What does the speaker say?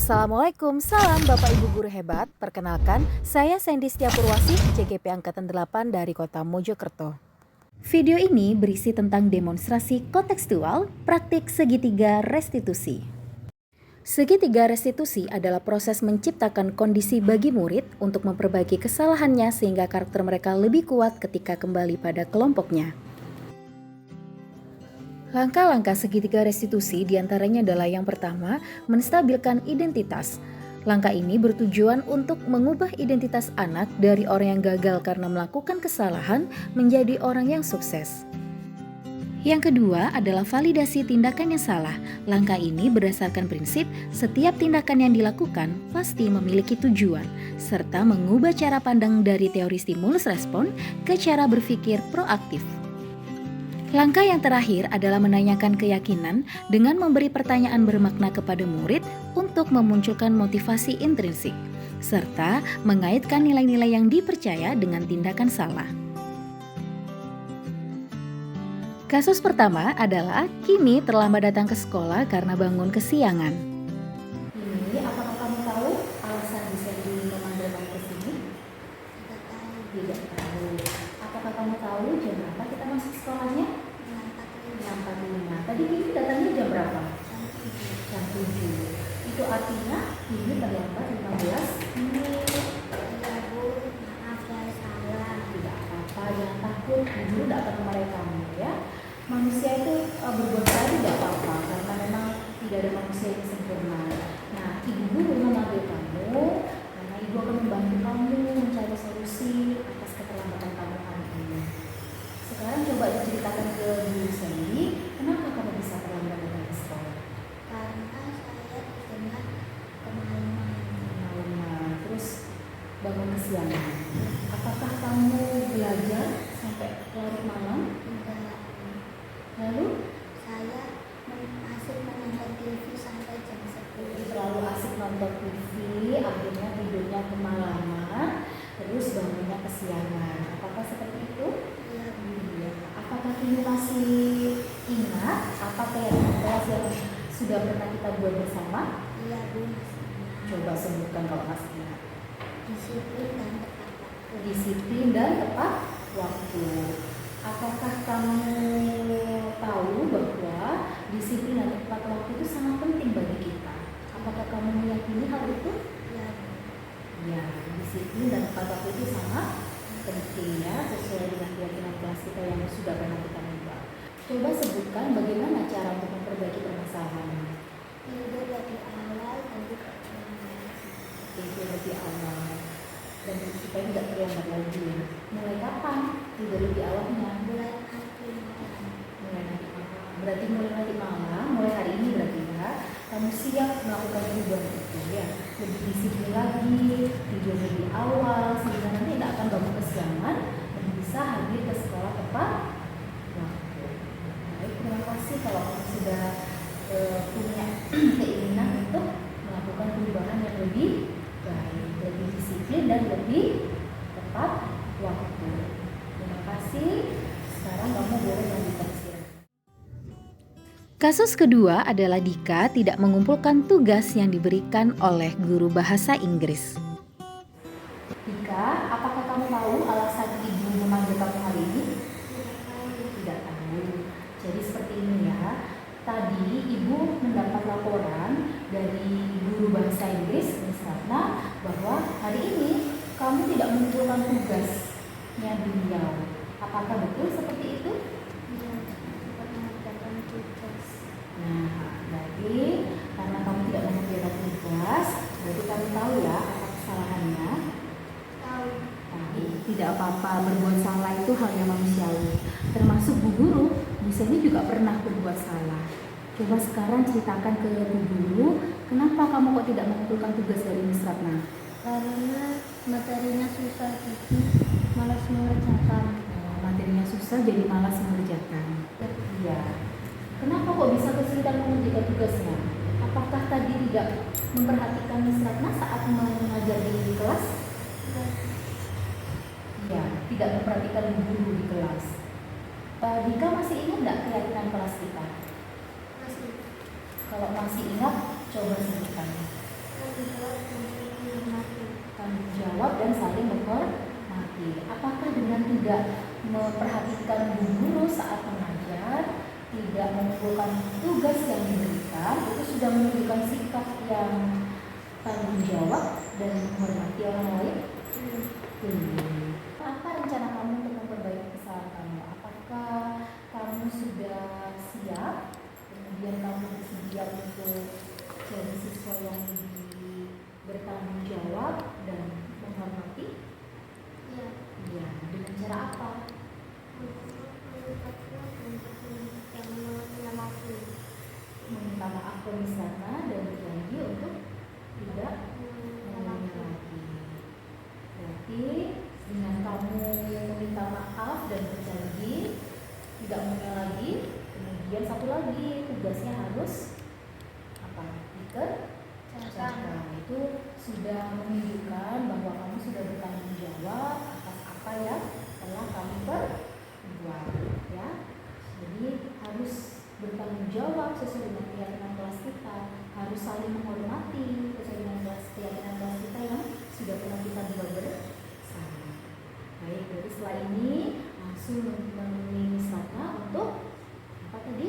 Assalamualaikum, salam Bapak Ibu Guru hebat. Perkenalkan, saya Sandy Setiapurwasih, CGP Angkatan 8 dari Kota Mojokerto. Video ini berisi tentang demonstrasi kontekstual praktik segitiga restitusi. Segitiga restitusi adalah proses menciptakan kondisi bagi murid untuk memperbaiki kesalahannya sehingga karakter mereka lebih kuat ketika kembali pada kelompoknya. Langkah-langkah segitiga restitusi diantaranya adalah yang pertama, menstabilkan identitas. Langkah ini bertujuan untuk mengubah identitas anak dari orang yang gagal karena melakukan kesalahan menjadi orang yang sukses. Yang kedua adalah validasi tindakan yang salah. Langkah ini berdasarkan prinsip setiap tindakan yang dilakukan pasti memiliki tujuan, serta mengubah cara pandang dari teori stimulus respon ke cara berpikir proaktif. Langkah yang terakhir adalah menanyakan keyakinan dengan memberi pertanyaan bermakna kepada murid untuk memunculkan motivasi intrinsik, serta mengaitkan nilai-nilai yang dipercaya dengan tindakan salah. Kasus pertama adalah Kimi terlambat datang ke sekolah karena bangun kesiangan. Kimi, apakah kamu tahu alasan bisa memanggil kamu ke sini? Tidak tahu. Apakah kamu tahu jam berapa kita masuk sekolahnya? 6.45. Tadi Kimi datangnya jam berapa? Jam 7. Itu artinya Kimi terlambat 15 menit. Ya Bu, maaf saya salah. Tidak apa-apa, jangan takut. Guru tidak akan memarahi kamu ya. Manusia itu berbuat salah tidak apa-apa karena memang tidak ada manusia yang sempurna. Nah, ibu guru memanggil kamu karena ibu akan membantu kamu mencari solusi atas keterlambatan kamu hari ini. Sekarang coba diceritakan ke Bu Sandy, kenapa kamu bisa terlambat datang ke sekolah? Karena saya dengar kemalaman. Terus bangun kesiangan. Apakah kamu belajar sampai larut malam? Enggak. Lalu Saya masih menonton TV sampai jam 10. terlalu asik nonton TV, akhirnya tidurnya kemalaman, terus bangunnya kesiangan. Apakah seperti itu? Iya Bu. Iya. Apakah Kimi masih ingat apa kelas yang sudah pernah kita buat bersama? Iya Bu, masih Coba sebutkan kalau masih ingat. disiplin dan tepat waktu. Disiplin dan tepat waktu. Apakah kamu tahu bahwa disiplin dan tepat waktu itu sangat penting bagi kita? Apakah kamu meyakini hal itu? Iya Bu. Ya, disiplin dan tepat waktu itu sangat penting ya, sesuai dengan keyakinan kelas kita yang sudah pernah kita coba. Coba sebutkan bagaimana cara untuk memperbaiki permasalahan. Tidur lebih awal dan juga Tidur lebih awal dan supaya tidak terlambat lagi. Mulai kapan tidur lebih awalnya? mulai nanti malam. Mulai nanti malam. Berarti mulai nanti malam, mulai hari ini berarti ya, kamu siap melakukan perubahan itu ya. Lebih disiplin lagi, tidur lebih awal, sehingga nanti tidak akan bangun kesiangan dan bisa hadir ke sekolah tepat waktu. Baik, terima kasih kalau kamu sudah punya keinginan untuk melakukan perubahan yang lebih baik, lebih disiplin dan lebih tepat waktu. Terima kasih. Sekarang kamu boleh lanjutkan istirahat. Kasus kedua adalah Dika tidak mengumpulkan tugas yang diberikan oleh guru bahasa Inggris. Dika, apakah kamu tahu alasan ibu memanggil kamu hari ini? Tidak tahu. Jadi seperti ini ya. Tadi ibu mendapat laporan dari guru bahasa Inggris, Miss Ratna, bahwa hari ini kamu tidak mengumpulkan tugasnya beliau. Apakah betul seperti itu? Iya, pernah datang tugas. Nah, berarti karena kamu tidak mengumpulkan tugas, berarti kamu tahu ya apa kesalahannya. Tahu. Tapi tidak apa-apa, berbuat salah itu hal yang manusiawi. Termasuk Bu Guru, Bu Seni juga pernah berbuat salah. Coba sekarang ceritakan ke Bu Guru, kenapa kamu kok tidak mengumpulkan tugas dari Miss Ratna? Karena materinya susah jadi malas mengerjakan. Materinya susah jadi malas mengerjakan. Iya. Kenapa kok bisa kesulitan mengerjakan tugasnya? Apakah tadi tidak memperhatikan Miss Ratna saat mengajar di kelas? Ya, tidak memperhatikan guru di kelas. Dika masih ingat nggak keyakinan kelas kita? Masih. Kalau masih ingat, coba sebutkan. menghormati. Tanggung jawab dan saling menghormati. Apakah dengan tidak memperhatikan bu guru saat mengajar, tidak mengumpulkan tugas yang diberikan, itu sudah menunjukkan sikap yang tanggung jawab dan menghormati orang lain? Apa rencana kamu untuk memperbaiki kesalahan kamu? Apakah kamu sudah siap? Kemudian kamu bersedia untuk jadi siswa yang lebih bertanggung jawab dan menghormati? Ya, Iya. Dengan cara apa? Meminta maaf ke sana dan berjanji untuk tidak mengulangi lagi. Berarti dengan kamu meminta maaf dan berjanji tidak mengulangi lagi, kemudian satu lagi tugasnya harus apa? Dikerjakan. Itu sudah menunjukkan bahwa kamu sudah bertanggung jawab atas apa yang telah kamu perbuat, ya. Jadi harus bertanggung jawab sesuai dengan keyakinan kelas kita, harus saling menghormati sesuai dengan keyakinan kelas kita yang sudah pernah kita buat bersama. Baik, jadi setelah ini langsung menulis sana untuk apa tadi?